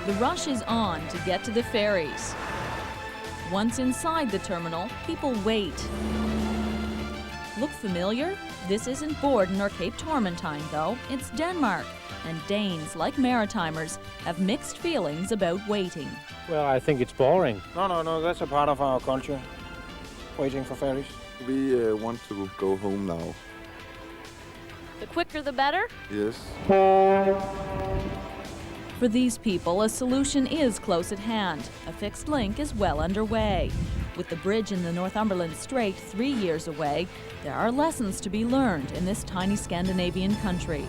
The rush is on to get to the ferries. Once inside the terminal, people wait. Look familiar? This isn't Borden or Cape Tormentine, though. It's Denmark. And Danes, like Maritimers, have mixed feelings about waiting. Well, I think it's boring. No, that's a part of our culture, waiting for ferries. We want to go home now. The quicker the better? Yes. For these people, a solution is close at hand. A fixed link is well underway. With the bridge in the Northumberland Strait 3 years away, there are lessons to be learned in this tiny Scandinavian country.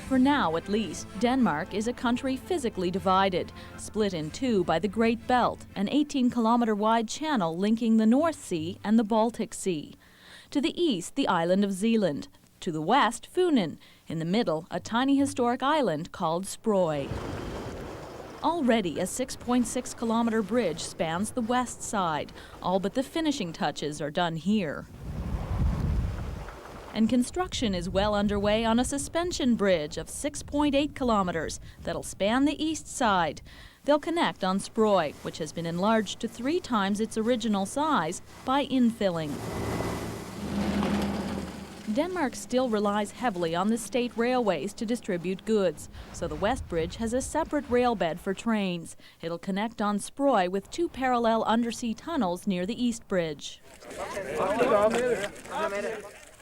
For now, at least, Denmark is a country physically divided, split in two by the Great Belt, an 18-kilometer-wide channel linking the North Sea and the Baltic Sea. To the east, the island of Zealand. To the west, Funen. In the middle, a tiny historic island called Sproy. Already, a 6.6-kilometer bridge spans the west side. All but the finishing touches are done here. And construction is well underway on a suspension bridge of 6.8 kilometers that'll span the east side. They'll connect on Sproy, which has been enlarged to 3 times its original size by infilling. Denmark still relies heavily on the state railways to distribute goods, so the West Bridge has a separate rail bed for trains. It'll connect on Sproy with 2 parallel undersea tunnels near the East Bridge.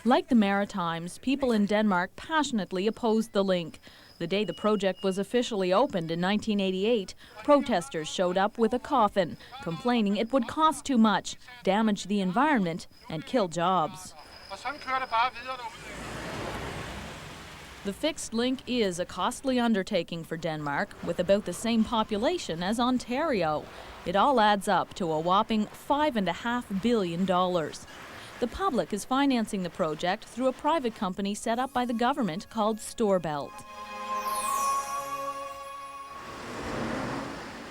Like the Maritimes, people in Denmark passionately opposed the link. The day the project was officially opened in 1988, protesters showed up with a coffin, complaining it would cost too much, damage the environment, and kill jobs. The fixed link is a costly undertaking for Denmark, with about the same population as Ontario. It all adds up to a whopping $5.5 billion. The public is financing the project through a private company set up by the government called Storebælt.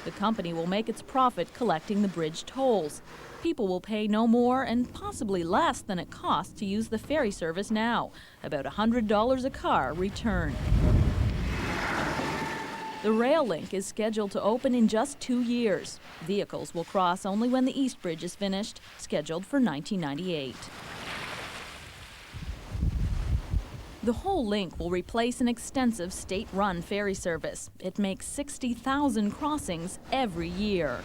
The company will make its profit collecting the bridge tolls. People will pay no more and possibly less than it costs to use the ferry service now, about $100 a car return. The rail link is scheduled to open in just 2 years. Vehicles will cross only when the East Bridge is finished, scheduled for 1998. The whole link will replace an extensive state-run ferry service. It makes 60,000 crossings every year.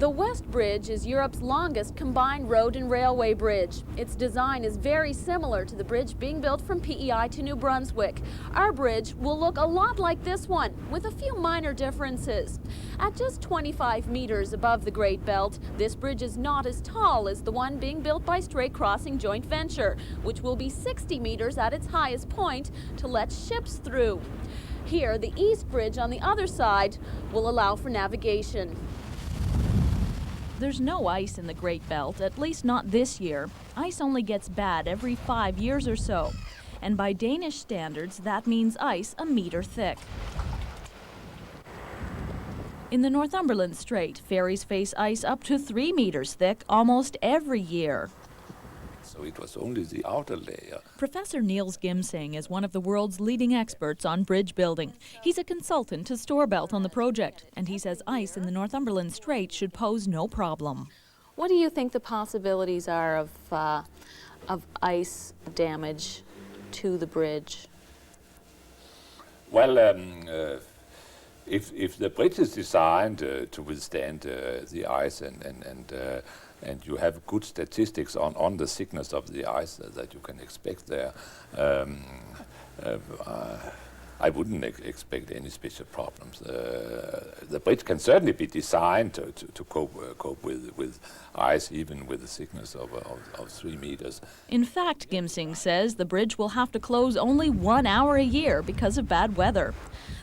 The West Bridge is Europe's longest combined road and railway bridge. Its design is very similar to the bridge being built from PEI to New Brunswick. Our bridge will look a lot like this one, with a few minor differences. At just 25 meters above the Great Belt, this bridge is not as tall as the one being built by Strait Crossing Joint Venture, which will be 60 meters at its highest point to let ships through. Here, the East Bridge on the other side will allow for navigation. There's no ice in the Great Belt, at least not this year. Ice only gets bad every 5 years or so. And by Danish standards, that means ice a meter thick. In the Northumberland Strait, ferries face ice up to 3 meters thick almost every year. So it was only the outer layer. Professor Niels Gimsing is one of the world's leading experts on bridge building. He's a consultant to Storebælt on the project, and he says ice in the Northumberland Strait should pose no problem. What do you think the possibilities are of ice damage to the bridge? Well, if the bridge is designed to withstand the ice and you have good statistics on the thickness of the ice that you can expect there, I wouldn't expect any special problems. The bridge can certainly be designed to cope with ice, even with a thickness of 3 meters. In fact, Gimsing says the bridge will have to close only 1 hour a year because of bad weather.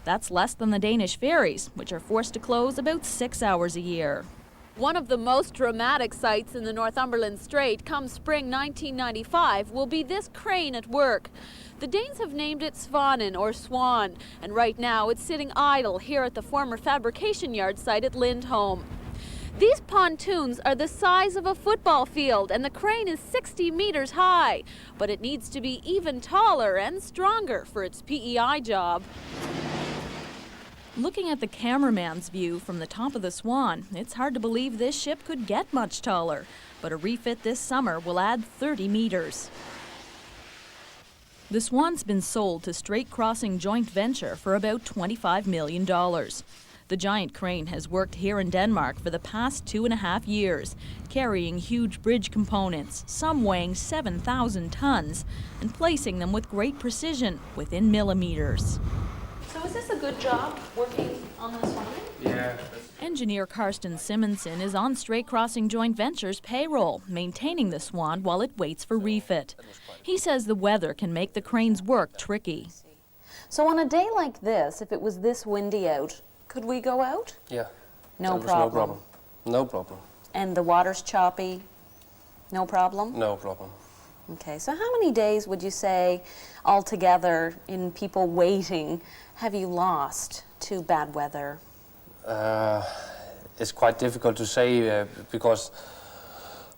That's less than the Danish ferries, which are forced to close about 6 hours a year. One of the most dramatic sights in the Northumberland Strait come spring 1995 will be this crane at work. The Danes have named it Svanen, or Swan, and right now it's sitting idle here at the former fabrication yard site at Lindholm. These pontoons are the size of a football field, and the crane is 60 meters high, but it needs to be even taller and stronger for its PEI job. Looking at the cameraman's view from the top of the Swan, it's hard to believe this ship could get much taller, but a refit this summer will add 30 meters. The Swan's been sold to Strait Crossing Joint Venture for about $25 million. The giant crane has worked here in Denmark for the past 2.5 years, carrying huge bridge components, some weighing 7,000 tons, and placing them with great precision within millimeters. So is this a good job working on the Swan? Yeah. Engineer Karsten Simonsen is on Strait Crossing Joint Venture's payroll, maintaining the Swan while it waits for refit. He says the weather can make the crane's work tricky. So on a day like this, if it was this windy out, could we go out? Yeah. No There was problem. No problem. No problem. And the water's choppy? No problem? No problem. Okay, so how many days would you say altogether in people waiting have you lost to bad weather? It's quite difficult to say because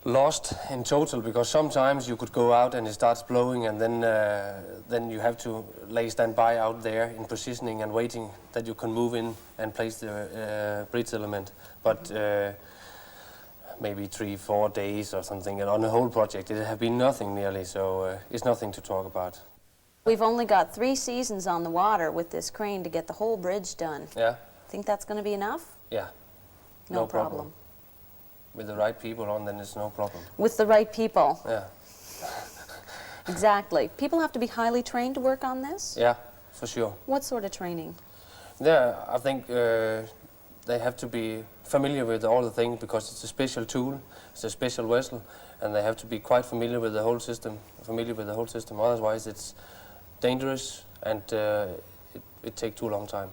lost in total, because sometimes you could go out and it starts blowing, and then you have to lay standby out there in positioning and waiting that you can move in and place the bridge element. But maybe 3-4 days or something, and on the whole project it have been nothing nearly, so it's nothing to talk about. We've only got 3 seasons on the water with this crane to get the whole bridge done. Yeah. Think that's going to be enough? Yeah. No problem. With the right people on, then it's no problem. With the right people. Yeah. Exactly. People have to be highly trained to work on this? Yeah, for sure. What sort of training? Yeah, I think they have to be familiar with all the things because it's a special tool, it's a special vessel, and they have to be quite familiar with the whole system. Otherwise, it's dangerous and it takes too long time.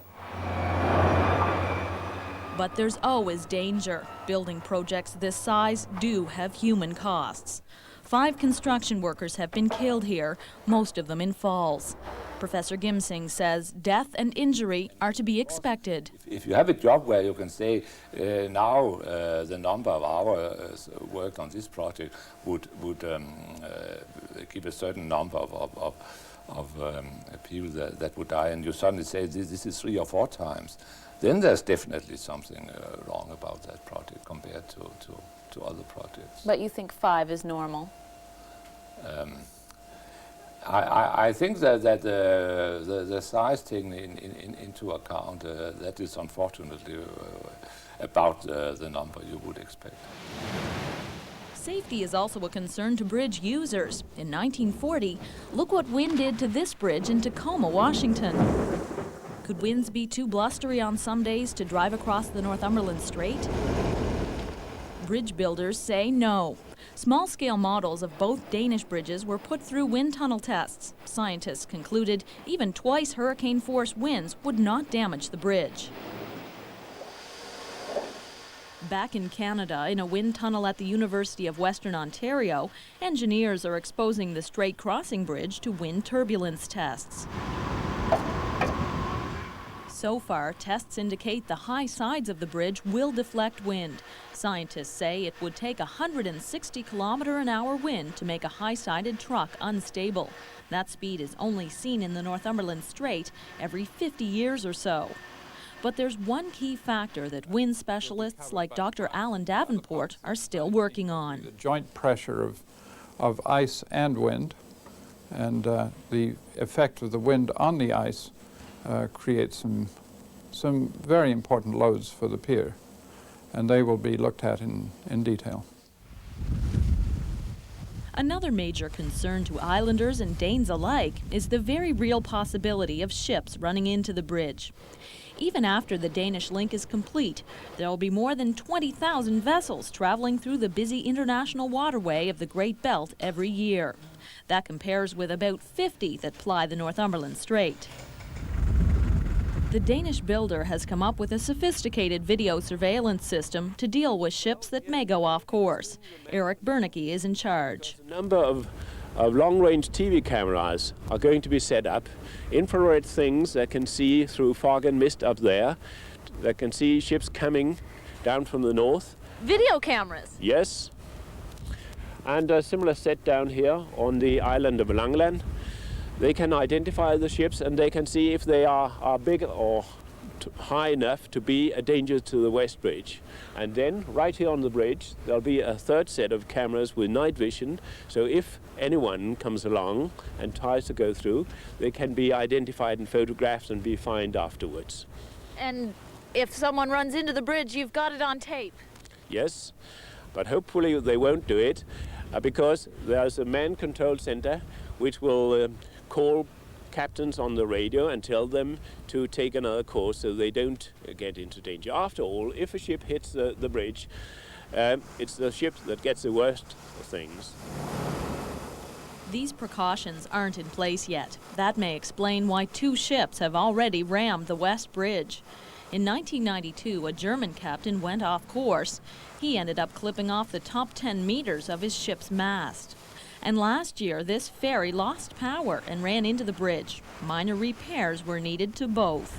But there's always danger. Building projects this size do have human costs. 5 construction workers have been killed here, most of them in falls. Professor Gimsing says death and injury are to be expected. If you have a job where you can say now the number of hours worked on this project would give a certain number of people that would die, and you suddenly say this is 3 or 4 times, then there's definitely something wrong about that project compared to other projects. But you think 5 is normal? I think that the size taken into account, that is unfortunately about the number you would expect. Safety is also a concern to bridge users. In 1940, look what wind did to this bridge in Tacoma, Washington. Could winds be too blustery on some days to drive across the Northumberland Strait? Bridge builders say no. Small-scale models of both Danish bridges were put through wind tunnel tests. Scientists concluded even twice hurricane-force winds would not damage the bridge. Back in Canada, in a wind tunnel at the University of Western Ontario, engineers are exposing the Strait Crossing Bridge to wind turbulence tests. So far, tests indicate the high sides of the bridge will deflect wind. Scientists say it would take a 160-kilometer-an-hour wind to make a high-sided truck unstable. That speed is only seen in the Northumberland Strait every 50 years or so. But there's one key factor that wind specialists like Dr. Alan Davenport are still working on. The joint pressure of ice and wind, and the effect of the wind on the ice creates some very important loads for the pier, and they will be looked at in detail. Another major concern to islanders and Danes alike is the very real possibility of ships running into the bridge. Even after the Danish link is complete, there will be more than 20,000 vessels traveling through the busy international waterway of the Great Belt every year. That compares with about 50 that ply the Northumberland Strait. The Danish builder has come up with a sophisticated video surveillance system to deal with ships that may go off course. Eric Bernicke is in charge. A number of long-range TV cameras are going to be set up. Infrared things that can see through fog and mist up there, that can see ships coming down from the north. Video cameras. Yes. And a similar set down here on the island of Langeland. They can identify the ships and they can see if they are big or high enough to be a danger to the West Bridge. And then right here on the bridge there'll be a third set of cameras with night vision, so if anyone comes along and tries to go through, they can be identified and photographed and be fined afterwards. And if someone runs into the bridge, you've got it on tape. Yes, but hopefully they won't do it because there's a man control center which will call captains on the radio and tell them to take another course so they don't get into danger. After all, if a ship hits the bridge, it's the ship that gets the worst of things. These precautions aren't in place yet. That may explain why 2 ships have already rammed the West Bridge. In 1992, a German captain went off course. He ended up clipping off the top 10 meters of his ship's mast. And last year, this ferry lost power and ran into the bridge. Minor repairs were needed to both.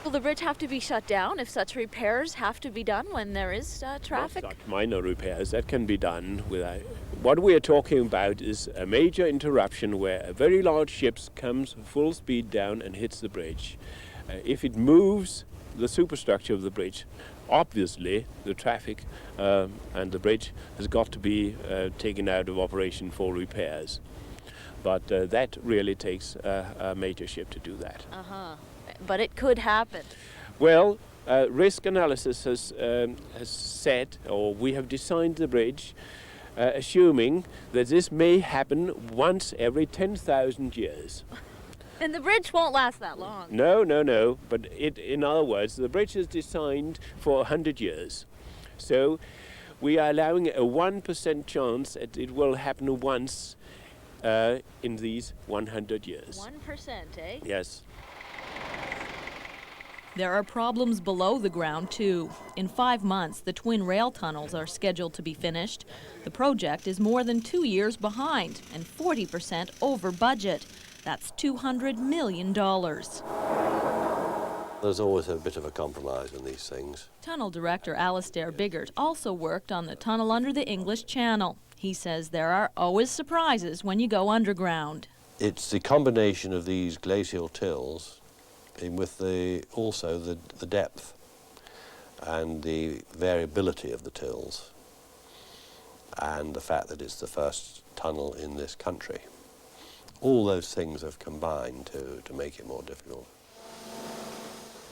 Will the bridge have to be shut down if such repairs have to be done when there is traffic? Not such minor repairs, that can be done without. What we are talking about is a major interruption where a very large ship comes full speed down and hits the bridge. If it moves the superstructure of the bridge, obviously the traffic and the bridge has got to be taken out of operation for repairs. But that really takes a major ship to do that. But it could happen. Well, risk analysis has said, or we have designed the bridge assuming that this may happen once every 10,000 years. And the bridge won't last that long. No. But in other words, the bridge is designed for 100 years. So we are allowing a 1% chance that it will happen once in these 100 years. 1%, eh? Yes. There are problems below the ground, too. In 5 months, the twin rail tunnels are scheduled to be finished. The project is more than 2 years behind and 40% over budget. That's $200 million. There's always a bit of a compromise in these things. Tunnel director Alistair Biggert also worked on the tunnel under the English Channel. He says there are always surprises when you go underground. It's the combination of these glacial tills with also the depth and the variability of the tills and the fact that it's the first tunnel in this country. All those things have combined to make it more difficult.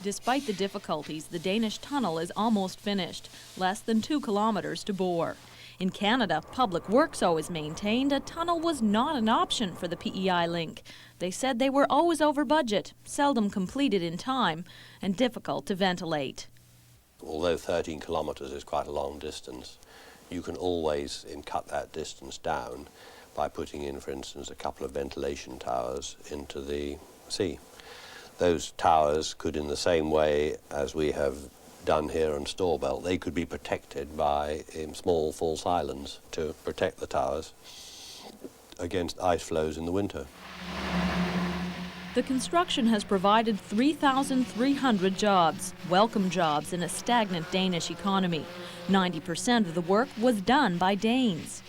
Despite the difficulties, the Danish tunnel is almost finished, less than 2 kilometers to bore. In Canada, Public Works always maintained a tunnel was not an option for the PEI link. They said they were always over budget, seldom completed in time, and difficult to ventilate. Although 13 kilometres is quite a long distance, you can always cut that distance down by putting in, for instance, a couple of ventilation towers into the sea. Those towers could, in the same way as we have done here on Storebælt, they could be protected by small false islands to protect the towers against ice flows in the winter. The construction has provided 3,300 jobs, welcome jobs in a stagnant Danish economy. 90% of the work was done by Danes.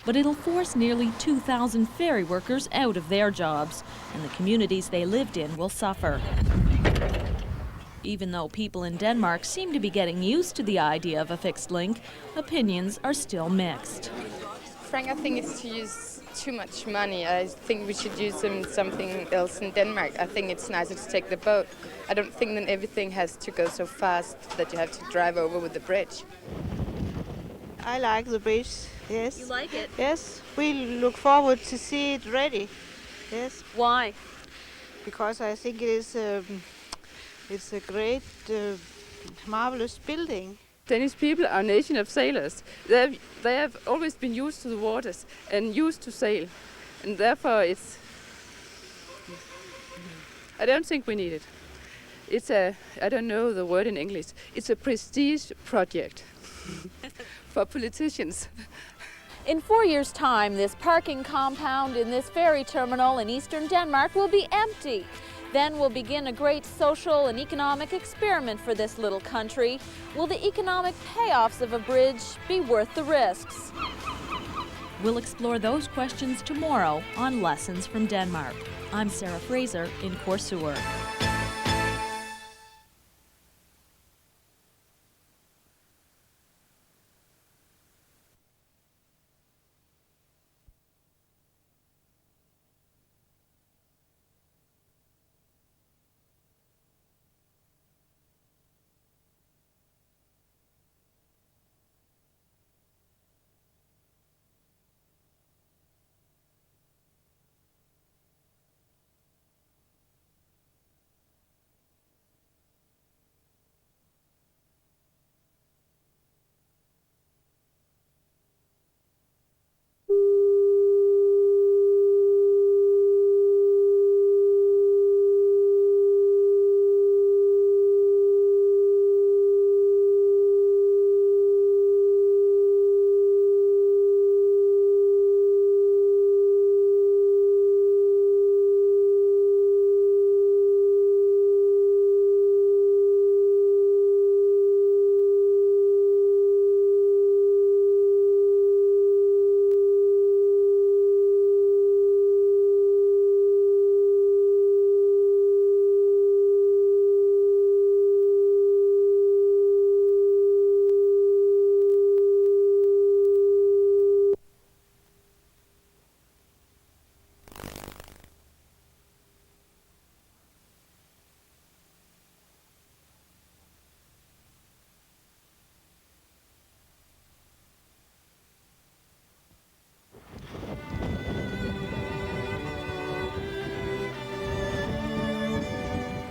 But it'll force nearly 2,000 ferry workers out of their jobs, and the communities they lived in will suffer. Even though people in Denmark seem to be getting used to the idea of a fixed link, opinions are still mixed. Frank, I think it's to use too much money. I think we should use something else in Denmark. I think it's nicer to take the boat. I don't think that everything has to go so fast that you have to drive over with the bridge. I like the bridge, yes. You like it? Yes, we look forward to see it ready, yes. Why? Because I think it's a great, marvelous building. Danish people are a nation of sailors. They have always been used to the waters and used to sail. And therefore I don't think we need it. It's I don't know the word in English, it's a prestige project for politicians. In 4 years' time, this parking compound in this ferry terminal in eastern Denmark will be empty. Then will begin a great social and economic experiment for this little country. Will the economic payoffs of a bridge be worth the risks? We'll explore those questions tomorrow on Lessons from Denmark. I'm Sarah Fraser in Korsør.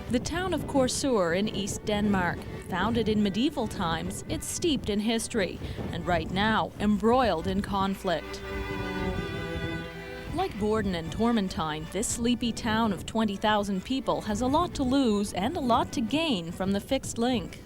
The town of Korsør in East Denmark. Founded in medieval times, it's steeped in history, and right now embroiled in conflict. Like Borden and Tormentine, this sleepy town of 20,000 people has a lot to lose and a lot to gain from the fixed link.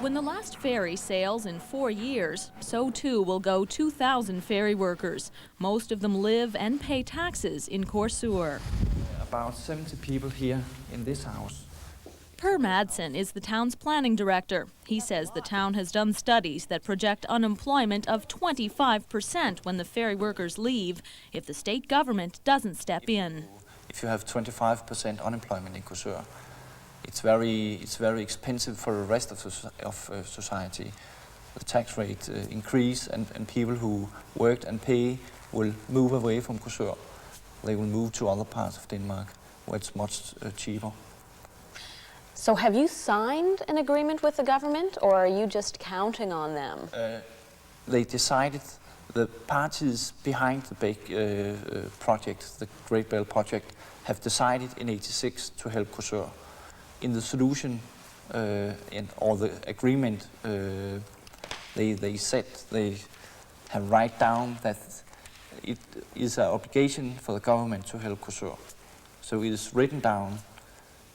When the last ferry sails in 4 years, so too will go 2,000 ferry workers. Most of them live and pay taxes in Korsør. About 70 people here in this house. Per Madsen is the town's planning director. He says the town has done studies that project unemployment of 25% when the ferry workers leave if the state government doesn't step in. If you have 25% unemployment in Korsør, it's very expensive for the rest of society. The tax rate increase, and people who worked and pay will move away from Korsør. They will move to other parts of Denmark where it's much cheaper. So have you signed an agreement with the government, or are you just counting on them? They decided, the parties behind the big project, the Great Belt project, have decided in '86 to help Korsør. In the solution or the agreement, they said they have write down that it is an obligation for the government to help Korsør. So it is written down,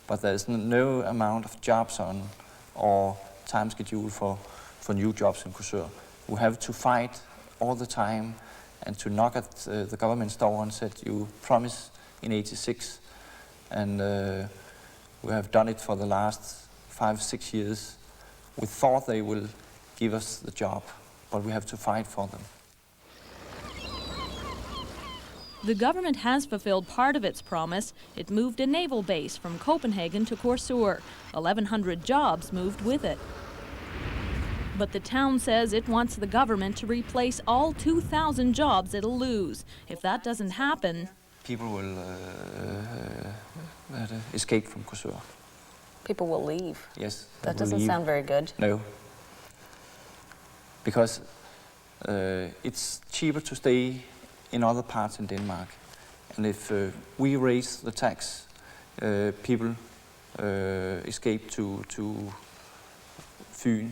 but there is no amount of jobs on or time schedule for new jobs in Korsør. We have to fight all the time and to knock at the government's door and said, you promise in '86, and we have done it for the last 5-6 years. We thought they will give us the job, but we have to fight for them. The government has fulfilled part of its promise. It moved a naval base from Copenhagen to Korsør. 1,100 jobs moved with it. But the town says it wants the government to replace all 2,000 jobs it'll lose. If that doesn't happen, people will escape from Korsør. People will leave? Yes. That doesn't sound very good. No. Because it's cheaper to stay in other parts in Denmark. And if we raise the tax, people escape to Fyn,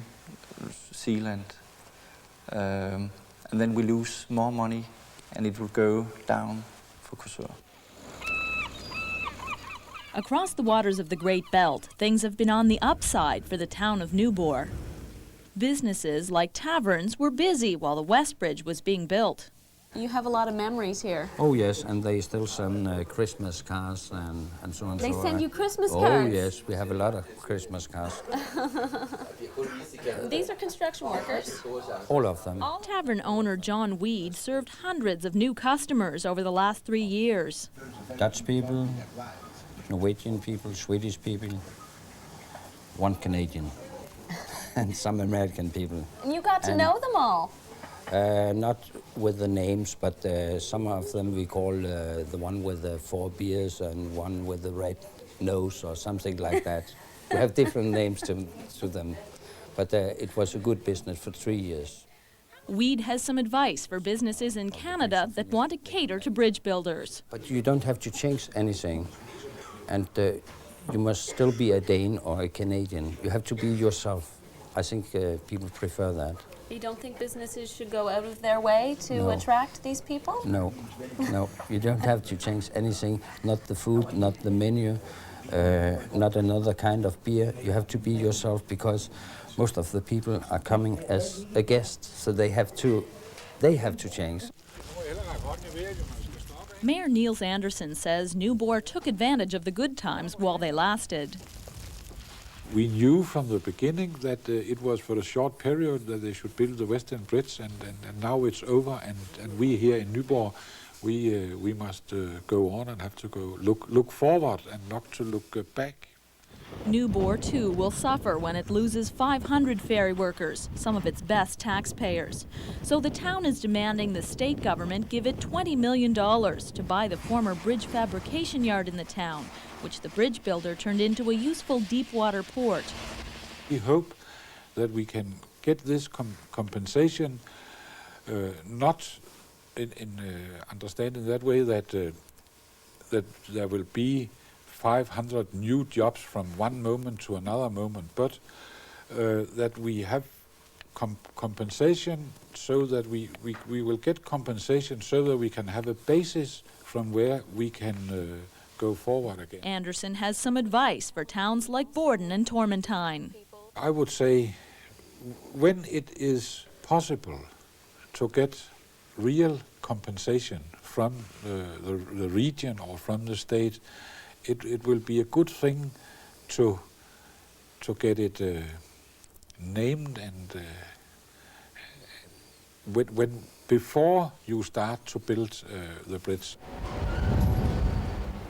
Zealand. And then we lose more money and it will go down for Korsør. Across the waters of the Great Belt, things have been on the upside for the town of Nyborg. Businesses like taverns were busy while the West Bridge was being built. You have a lot of memories here. Oh yes, and they still send Christmas cards and so on. They send you Christmas Oh cards? yes, we have a lot of Christmas cards. These are construction workers? All of them. Tavern owner John Weed served hundreds of new customers over the last 3 years. Dutch people, Norwegian people, Swedish people, one Canadian, and some American people. And you got to know them all? Not with the names, but some of them we call the one with the 4 beers and one with the red nose or something like that. We have different names to them, but it was a good business for 3 years. Weed has some advice for businesses in Canada that want to cater to bridge builders. But you don't have to change anything, and you must still be a Dane or a Canadian. You have to be yourself. I think people prefer that. You don't think businesses should go out of their way to attract these people? No, no. You don't have to change anything, not the food, not the menu, not another kind of beer. You have to be yourself because most of the people are coming as a guest, so they have to change. Mayor Niels Andersen says Nyborg took advantage of the good times while they lasted. We knew from the beginning that it was for a short period that they should build the Western Bridge, and now it's over. And we here in Nyborg, we must go on and have to go look forward and not to look back. Nyborg too will suffer when it loses 500 ferry workers, some of its best taxpayers. So the town is demanding the state government give it $20 million to buy the former bridge fabrication yard in the town, which the bridge builder turned into a useful deep-water port. We hope that we can get this compensation, not in understanding that way that there will be 500 new jobs from one moment to another moment, but that we have compensation so that we will get compensation so that we can have a basis from where we can go forward again. Andersen has some advice for towns like Borden and Tormentine. I would say when it is possible to get real compensation from the region or from the state, it will be a good thing to get it named and before you start to build the bridge.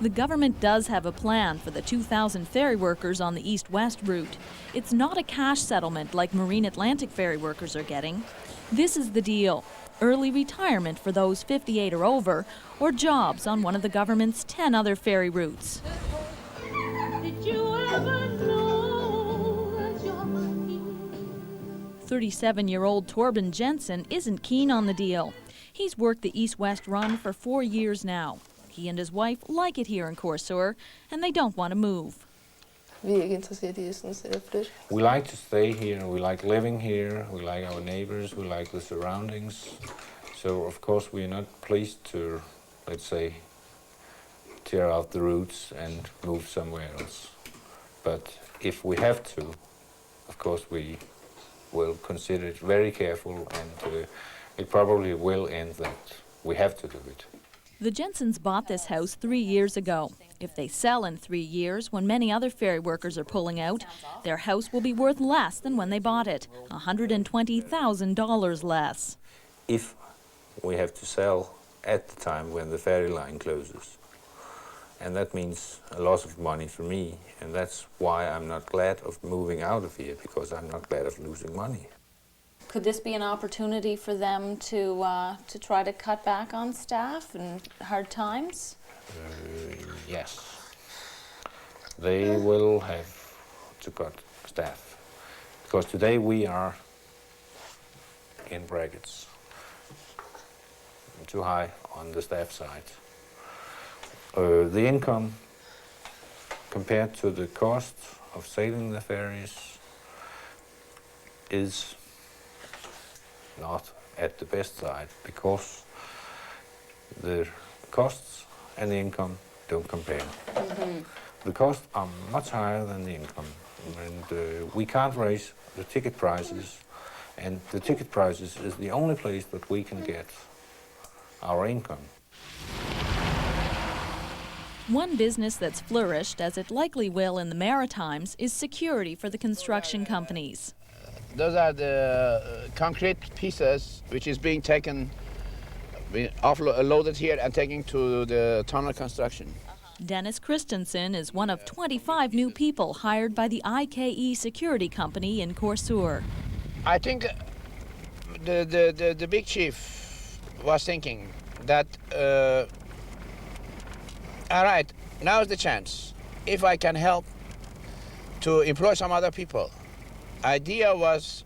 The government does have a plan for the 2,000 ferry workers on the east-west route. It's not a cash settlement like Marine Atlantic ferry workers are getting. This is the deal: early retirement for those 58 or over, or jobs on one of the government's 10 other ferry routes. Did you ever know that you're 37-year-old Torben Jensen isn't keen on the deal. He's worked the east-west run for 4 years now. He and his wife like it here in Korsør, and they don't want to move. Vi er ikke interesseret i sådan set at flytte. We like to stay here, we like living here, we like our neighbors, we like the surroundings. So of course we're not pleased to, let's say, tear out the roots and move somewhere else. But if we have to, of course we will consider it very careful, and it probably will end that we have to do it. The Jensens bought this house 3 years ago. If they sell in 3 years, when many other ferry workers are pulling out, their house will be worth less than when they bought it, $120,000 less. If we have to sell at the time when the ferry line closes, and that means a loss of money for me, and that's why I'm not glad of moving out of here, because I'm not glad of losing money. Could this be an opportunity for them to try to cut back on staff in hard times? Yes. They will have to cut staff, because today we are, in brackets, too high on the staff side. The income compared to the cost of sailing the ferries is not at the best side because the costs and the income don't compare. The costs are much higher than the income, and we can't raise the ticket prices, and the ticket prices is the only place that we can get our income. One business that's flourished, as it likely will in the Maritimes, is security for the construction companies. Those are the concrete pieces which is being taken, offloaded here and taken to the tunnel construction. Dennis Christensen is one of 25 new people hired by the IKE security company in Korsør. I think the big chief was thinking that, all right, now is the chance. If I can help to employ some other people. Idea was,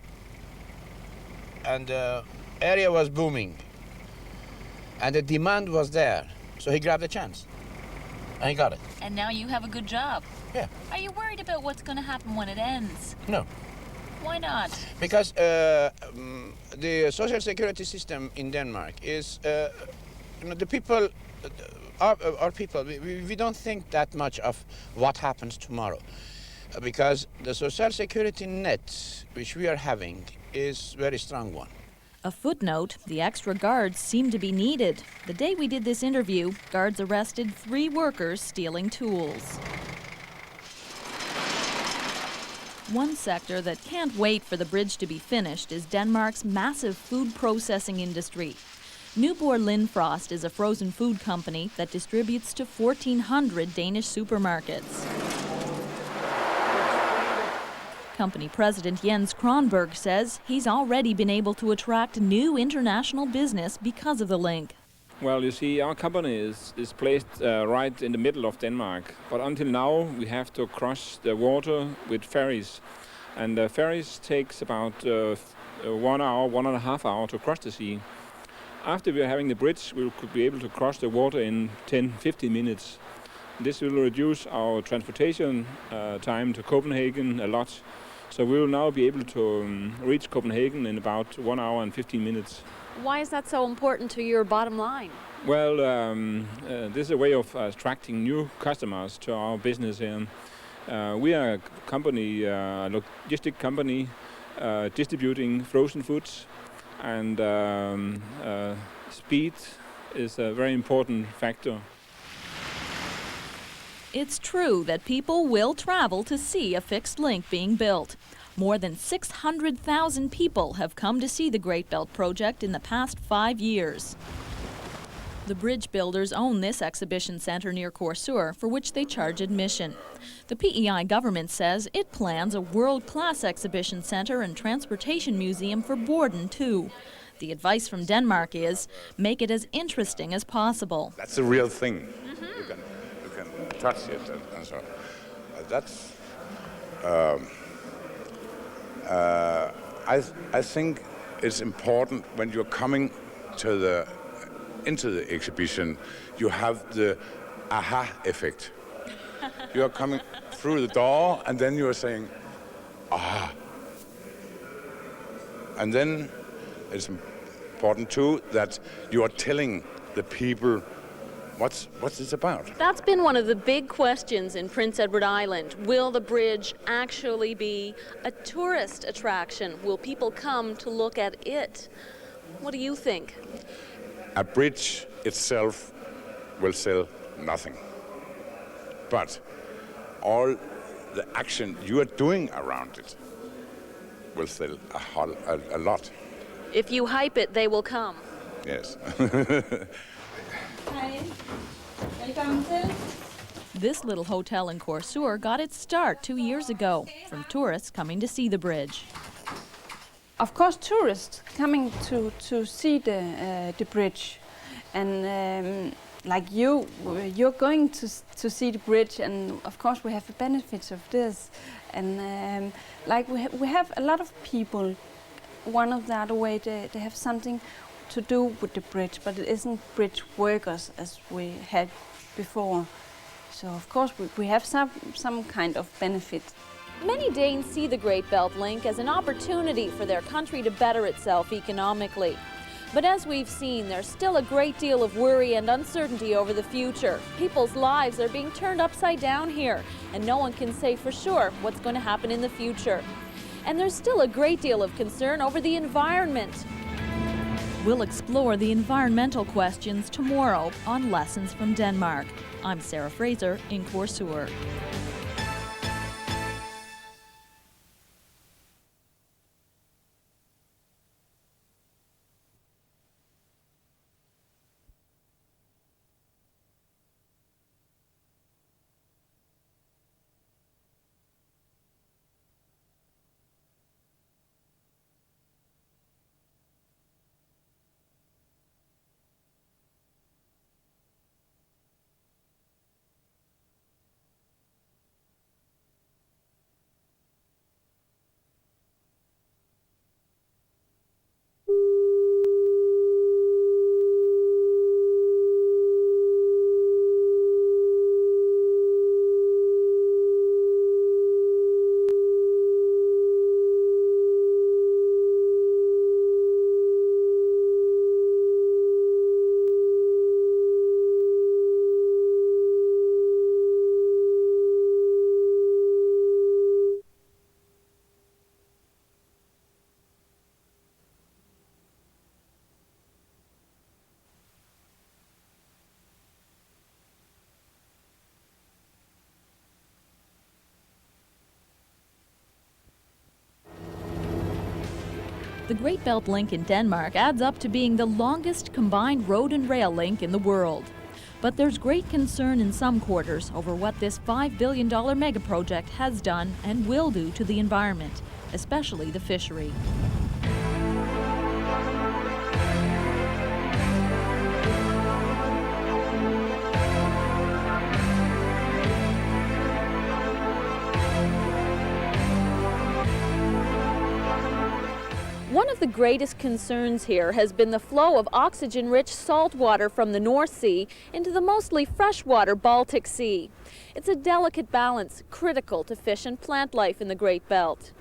and the area was booming, and the demand was there, so he grabbed the chance, and he got it. And now you have a good job. Yeah. Are you worried about what's going to happen when it ends? No. Why not? Because the social security system in Denmark is, the people, our people, we don't think that much of what happens tomorrow. Because the social security net, which we are having, is a very strong one. A footnote, the extra guards seem to be needed. The day we did this interview, guards arrested 3 workers stealing tools. One sector that can't wait for the bridge to be finished is Denmark's massive food processing industry. Nyborg Lindfrost is a frozen food company that distributes to 1,400 Danish supermarkets. Company president Jens Kronberg says he's already been able to attract new international business because of the link. Well, you see, our company is placed right in the middle of Denmark. But until now, we have to cross the water with ferries. And the ferries takes about 1 hour, 1.5 hours to cross the sea. After we are having the bridge, we could be able to cross the water in 10-15 minutes. This will reduce our transportation time to Copenhagen a lot. So we will now be able to reach Copenhagen in about 1 hour and 15 minutes. Why is that so important to your bottom line? Well, this is a way of attracting new customers to our business here. We are a company, a logistic company, distributing frozen foods, and speed is a very important factor. It's true that people will travel to see a fixed link being built. More than 600,000 people have come to see the Great Belt project in the past 5 years. The bridge builders own this exhibition center near Korsør, for which they charge admission. The PEI government says it plans a world-class exhibition center and transportation museum for Borden too. The advice from Denmark is, make it as interesting as possible. That's the real thing. You can touch it and so. That's. I think it's important when you're coming to into the exhibition, you have the aha effect. You are coming through the door, and then you are saying, "Ah." And then it's important too that you are telling the people what's this about. That's been one of the big questions in Prince Edward Island. Will the bridge actually be a tourist attraction? Will people come to look at it? What do you think? A bridge itself will sell nothing. But all the action you are doing around it will sell a lot. If you hype it, they will come. Yes. Hej. Velkommen til. This little hotel in Korsør got its start 2 years ago from tourists coming to see the bridge. Of course, tourists coming to see the bridge, and like you're going to see the bridge, and of course we have the benefits of this, and like we have a lot of people. One of the other way they have something to do with the bridge, but it isn't bridge workers as we had before. So of course we have some kind of benefit. Many Danes see the Great Belt Link as an opportunity for their country to better itself economically. But as we've seen, there's still a great deal of worry and uncertainty over the future. People's lives are being turned upside down here, and no one can say for sure what's going to happen in the future. And there's still a great deal of concern over the environment. We'll explore the environmental questions tomorrow on Lessons from Denmark. I'm Sarah Fraser in Korsør. The Great Belt Link in Denmark adds up to being the longest combined road and rail link in the world. But there's great concern in some quarters over what this $5 billion megaproject has done and will do to the environment, especially the fishery. One of the greatest concerns here has been the flow of oxygen-rich salt water from the North Sea into the mostly freshwater Baltic Sea. It's a delicate balance, critical to fish and plant life in the Great Belt.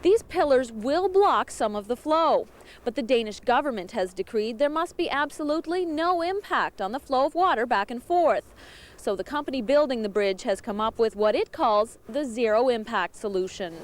These pillars will block some of the flow, but the Danish government has decreed there must be absolutely no impact on the flow of water back and forth. So the company building the bridge has come up with what it calls the zero-impact solution.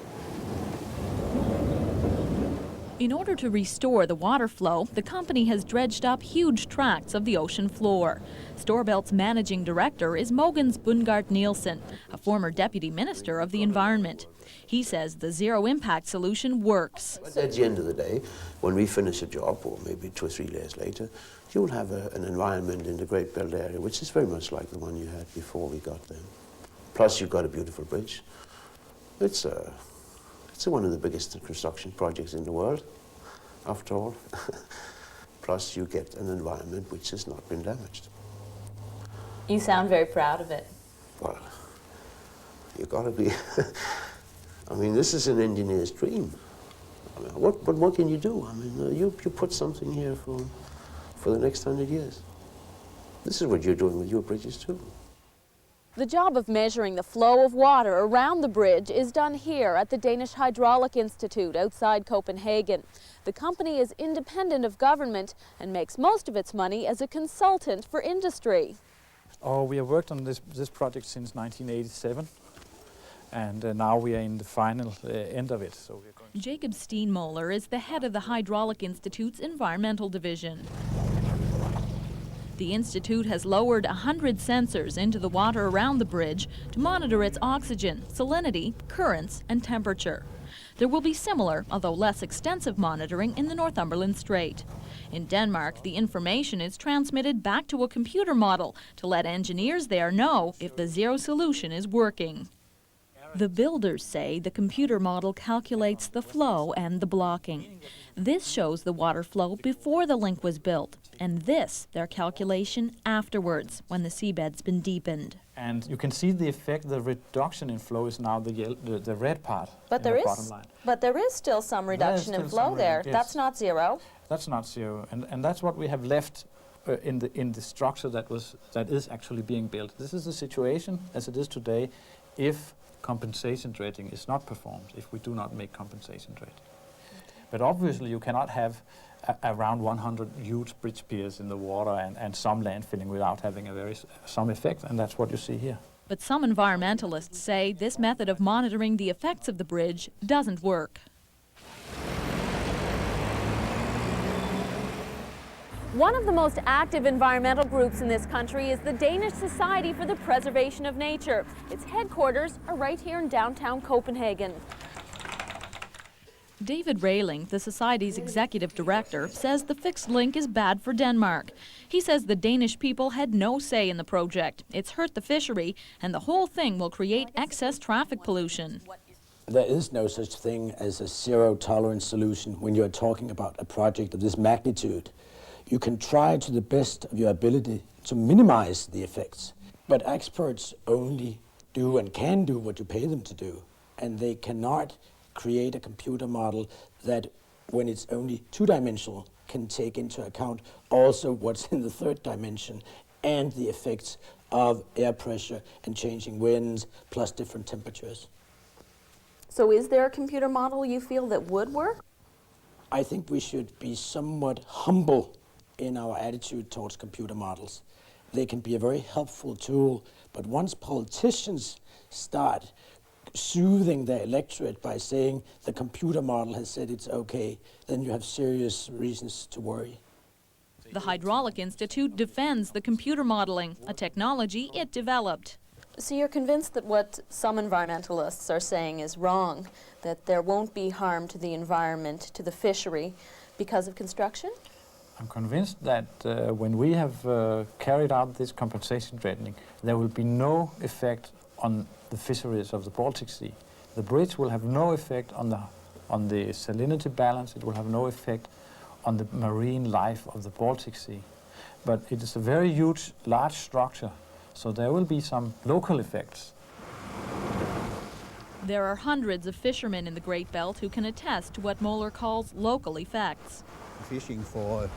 In order to restore the water flow, the company has dredged up huge tracts of the ocean floor. Storebælt's managing director is Mogens Bundgaard Nielsen, a former deputy minister of the environment. He says the zero-impact solution works. But at the end of the day, when we finish a job, or maybe 2 or 3 years later, you will have an environment in the Great Belt area which is very much like the one you had before we got there. Plus, you've got a beautiful bridge. It's one of the biggest construction projects in the world, after all. Plus, you get an environment which has not been damaged. You sound very proud of it. Well, you gotta be. I mean, this is an engineer's dream. I mean, what can you do? I mean, you put something here for the next 100 years. This is what you're doing with your bridges too. The job of measuring the flow of water around the bridge is done here at the Danish Hydraulic Institute outside Copenhagen. The company is independent of government and makes most of its money as a consultant for industry. Oh, we have worked on this project since 1987, and now we are in the final end of it. So we're going. Jacob Steenmoller is the head of the Hydraulic Institute's environmental division. The institute has lowered 100 sensors into the water around the bridge to monitor its oxygen, salinity, currents, and temperature. There will be similar, although less extensive monitoring in the Northumberland Strait. In Denmark, the information is transmitted back to a computer model to let engineers there know if the zero solution is working. The builders say the computer model calculates the flow and the blocking. This shows the water flow before the link was built, and this, their calculation afterwards, when the seabed's been deepened. And you can see the effect, the reduction in flow is now the red part. But there is still some reduction in flow there. Yes. That's not zero. That's not zero, and that's what we have left in the structure that is actually being built. This is the situation as it is today. if compensation dredging is not performed, if we do not make compensation dredging. But obviously you cannot have around 100 huge bridge piers in the water and some landfilling without having some effect, and that's what you see here. But some environmentalists say this method of monitoring the effects of the bridge doesn't work. One of the most active environmental groups in this country is the Danish Society for the Preservation of Nature. Its headquarters are right here in downtown Copenhagen. David Railing, the Society's executive director, says the fixed link is bad for Denmark. He says the Danish people had no say in the project. It's hurt the fishery, and the whole thing will create excess traffic pollution. There is no such thing as a zero-tolerance solution when you are talking about a project of this magnitude. You can try to the best of your ability to minimize the effects, but experts only do and can do what you pay them to do, and they cannot create a computer model that, when it's only two-dimensional, can take into account also what's in the third dimension and the effects of air pressure and changing winds plus different temperatures. So is there a computer model you feel that would work? I think we should be somewhat humble in our attitude towards computer models. They can be a very helpful tool, but once politicians start soothing their electorate by saying the computer model has said it's okay, then you have serious reasons to worry. The Hydraulic Institute defends the computer modeling, a technology it developed. So you're convinced that what some environmentalists are saying is wrong, that there won't be harm to the environment, to the fishery, because of construction? I'm convinced that when we have carried out this compensation dredging, there will be no effect on the fisheries of the Baltic Sea. The bridge will have no effect on the salinity balance. It will have no effect on the marine life of the Baltic Sea. But it is a very huge, large structure, so there will be some local effects. There are hundreds of fishermen in the Great Belt who can attest to what Moeller calls local effects. Fishing for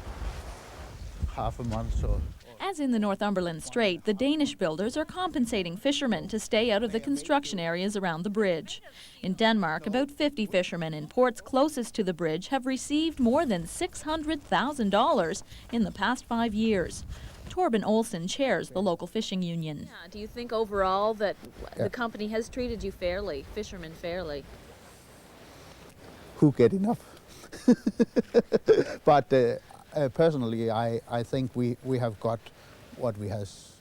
half a month or... As in the Northumberland Strait, the Danish builders are compensating fishermen to stay out of the construction areas around the bridge. In Denmark, about 50 fishermen in ports closest to the bridge have received more than $600,000 in the past 5 years. Torben Olsen chairs the local fishing union. Yeah, do you think overall that the company has treated you fairly, fishermen fairly? Who get enough? But personally, I think we have got what we has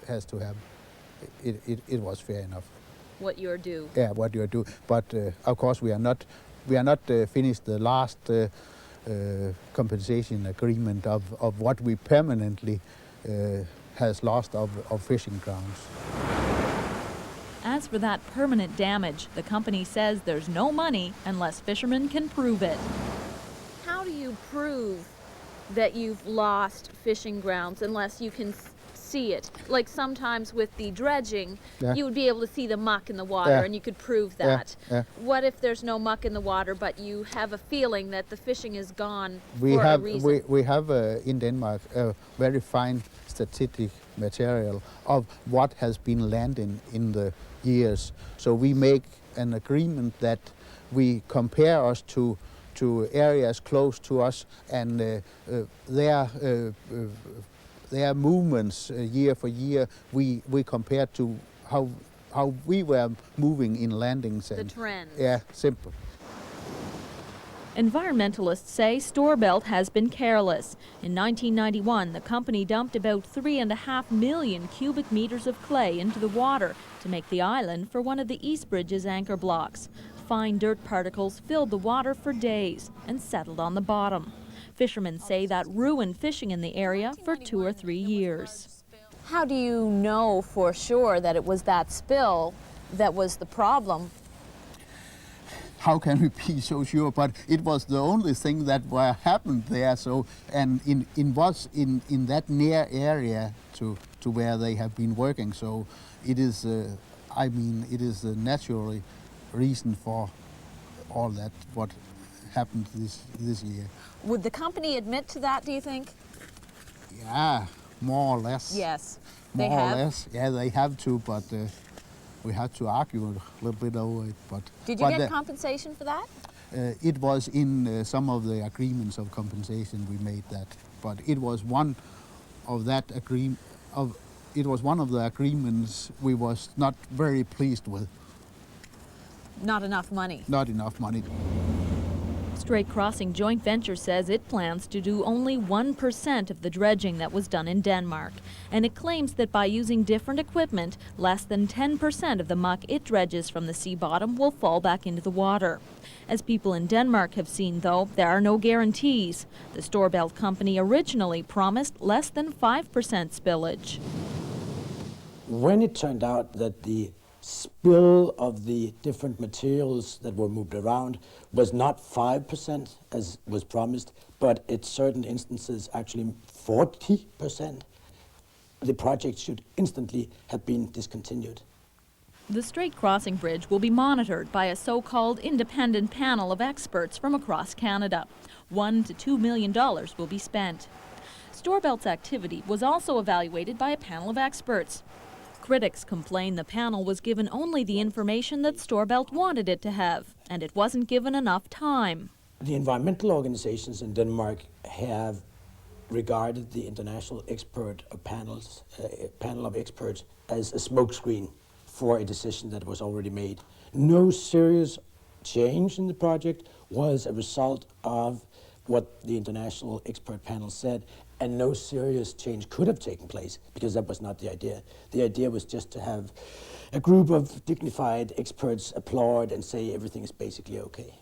to have. It was fair enough. What you're due. Yeah, what you're due. But of course, we are not finished the last compensation agreement of what we permanently has lost of fishing grounds. As for that permanent damage, the company says there's no money unless fishermen can prove it. How do you prove that you've lost fishing grounds unless you can see it? Like sometimes with the dredging, you would be able to see the muck in the water and you could prove that. What if there's no muck in the water but you have a feeling that the fishing is gone for a reason? We have in Denmark a very fine statistic material of what has been landing in the years. So we make an agreement that we compare us to areas close to us and their movements year for year. We compare to how we were moving in landings. The trends. Yeah, simple. Environmentalists say Storebælt has been careless. In 1991, the company dumped about 3.5 million cubic meters of clay into the water to make the island for one of the East Bridge's anchor blocks. Fine dirt particles filled the water for days and settled on the bottom. Fishermen say that ruined fishing in the area for 2 or 3 years. How do you know for sure that it was that spill that was the problem? How can we be so sure? But it was the only thing that happened there. So, and was in that near area to where they have been working. So it is, I mean, it is the natural reason for all that what happened this year. Would the company admit to that, do you think? Yeah, more or less. Yes, more or less. Yeah, they have to, but we had to argue a little bit over it. But Did you get compensation for that? It was in some of the agreements of compensation we made that, but it was one of that it was one of the agreements we was not very pleased with. Not enough money. Not enough money. Strait Crossing Joint Venture says it plans to do only 1% of the dredging that was done in Denmark, and it claims that by using different equipment, less than 10% of the muck it dredges from the sea bottom will fall back into the water. As people in Denmark have seen, though, there are no guarantees. The Storebælt company originally promised less than 5% spillage. When it turned out that the spill of the different materials that were moved around was not 5% as was promised, but in certain instances actually 40%, the project should instantly have been discontinued. The Strait Crossing Bridge will be monitored by a so-called independent panel of experts from across Canada. $1 to $2 million will be spent. Storebælt's activity was also evaluated by a panel of experts. Critics complain the panel was given only the information that Storebælt wanted it to have, and it wasn't given enough time. The environmental organizations in Denmark have regarded the international panel of experts as a smokescreen for a decision that was already made. No serious change in the project was a result of what the international expert panel said, and no serious change could have taken place because that was not the idea. The idea was just to have a group of dignified experts applaud and say everything is basically okay.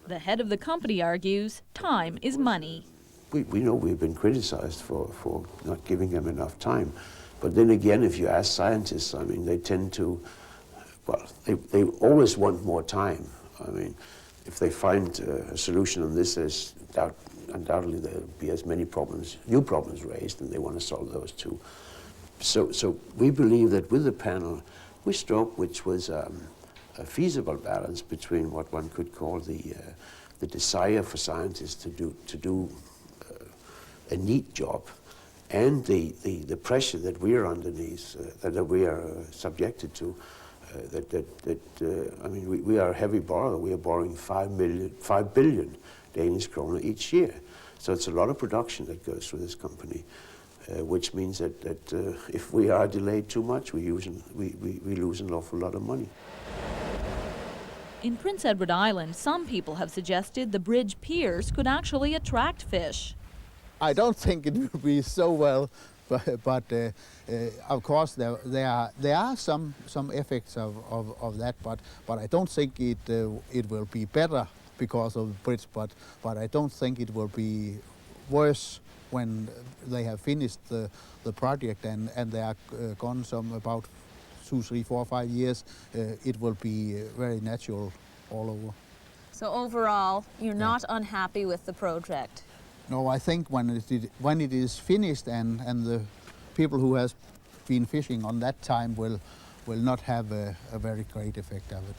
The head of the company argues time is money. We know we've been criticized for not giving them enough time. But then again, if you ask scientists, I mean, they tend to, well, they always want more time. I mean, if they find a solution on this, there's undoubtedly there'll be as many problems, new problems raised, and they want to solve those too. So we believe that with the panel, we struck, which was a feasible balance between what one could call the desire for scientists to do a neat job, and the pressure that we are underneath, that we are subjected to. I mean, we are a heavy borrower. We are borrowing 5 billion Danish kroner each year. So it's a lot of production that goes through this company, which means that if we are delayed too much, we lose an awful lot of money. In Prince Edward Island, some people have suggested the bridge piers could actually attract fish. I don't think it will be so well, but of course there are some effects of that, but I don't think it will be better because of the bridge, but I don't think it will be worse when they have finished the project and they are gone about 2, 3, 4, 5 years. It will be very natural all over. So overall, you're not unhappy with the project? No, I think when it is finished and the people who has been fishing on that time will not have a very great effect of it.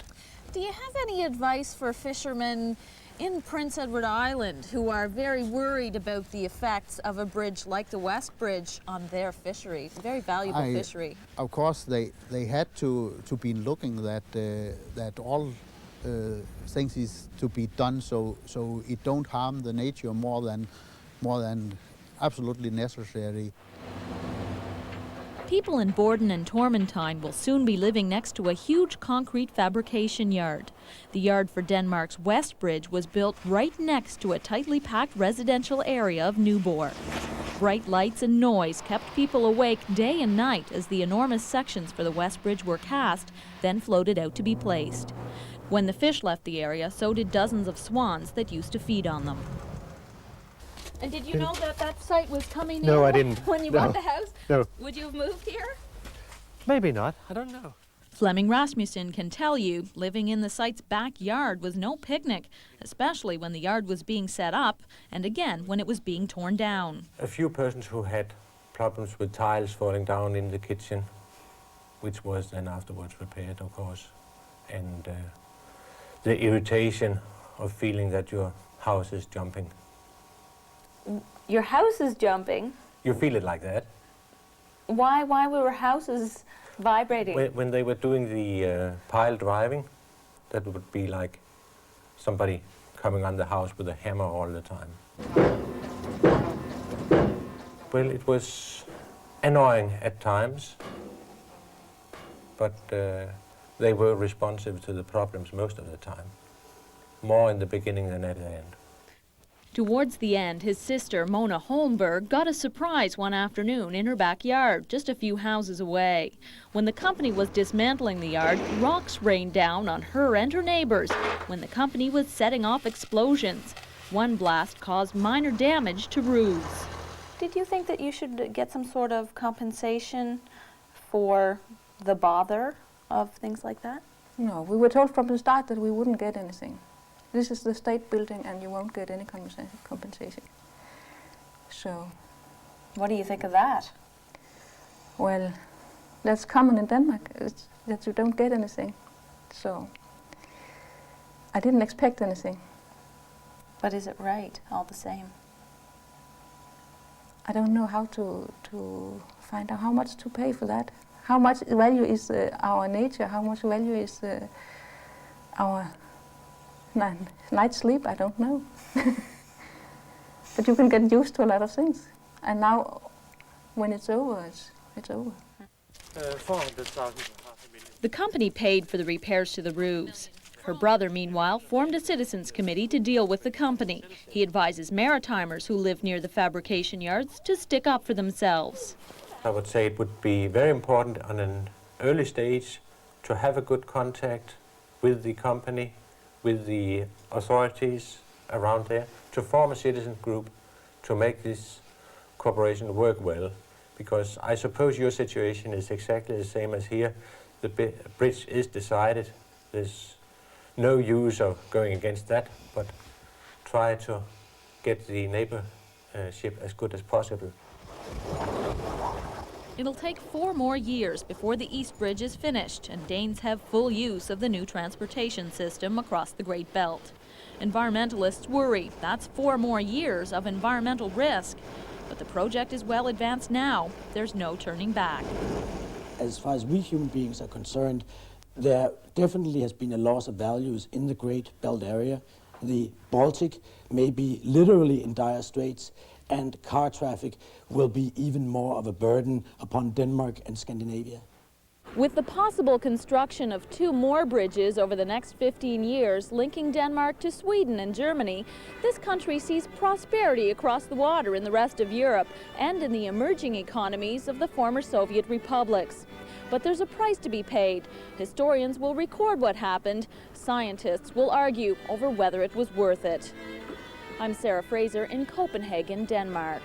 Do you have any advice for fishermen in Prince Edward Island who are very worried about the effects of a bridge like the West Bridge on their fishery? It's a very valuable fishery. Of course, they had to be looking that all things is to be done so it don't harm the nature more than absolutely necessary. People in Borden and Tormentine will soon be living next to a huge concrete fabrication yard. The yard for Denmark's West Bridge was built right next to a tightly packed residential area of Nyborg. Bright lights and noise kept people awake day and night as the enormous sections for the West Bridge were cast, then floated out to be placed. When the fish left the area, so did dozens of swans that used to feed on them. And did you know that site was coming in? No, I didn't. When you bought the house? No. Would you have moved here? Maybe not. I don't know. Flemming Rasmussen can tell you living in the site's backyard was no picnic, especially when the yard was being set up and again when it was being torn down. A few persons who had problems with tiles falling down in the kitchen, which was then afterwards repaired, of course. And the irritation of feeling that your house is jumping. Your house is jumping? You feel it like that. Why were houses Vibrating. When they were doing the pile driving, that would be like somebody coming on the house with a hammer all the time. Well, it was annoying at times, but they were responsive to the problems most of the time, more in the beginning than at the end. Towards the end, his sister, Mona Holmberg, got a surprise one afternoon in her backyard, just a few houses away. When the company was dismantling the yard, rocks rained down on her and her neighbors when the company was setting off explosions. One blast caused minor damage to roofs. Did you think that you should get some sort of compensation for the bother of things like that? No, we were told from the start that we wouldn't get anything. This is the state building and you won't get any compensation. So, what do you think of that? Well, that's common in Denmark, that you don't get anything. So, I didn't expect anything. But is it right, all the same? I don't know how to find out how much to pay for that. How much value is our nature, how much value is our night sleep, I don't know. But you can get used to a lot of things. And now, when it's over, it's over. The company paid for the repairs to the roofs. Her brother, meanwhile, formed a citizens committee to deal with the company. He advises maritimers who live near the fabrication yards to stick up for themselves. I would say it would be very important on an early stage to have a good contact with the company, with the authorities around there, to form a citizen group to make this cooperation work well. Because I suppose your situation is exactly the same as here. The bridge is decided. There's no use of going against that, but try to get the neighborship as good as possible. It'll take 4 more years before the East Bridge is finished and Danes have full use of the new transportation system across the Great Belt. Environmentalists worry that's 4 more years of environmental risk. But the project is well advanced now. There's no turning back. As far as we human beings are concerned, there definitely has been a loss of values in the Great Belt area. The Baltic may be literally in dire straits, and car traffic will be even more of a burden upon Denmark and Scandinavia. With the possible construction of 2 more bridges over the next 15 years linking Denmark to Sweden and Germany, this country sees prosperity across the water in the rest of Europe and in the emerging economies of the former Soviet republics. But there's a price to be paid. Historians will record what happened. Scientists will argue over whether it was worth it. I'm Sarah Fraser in Copenhagen, Denmark.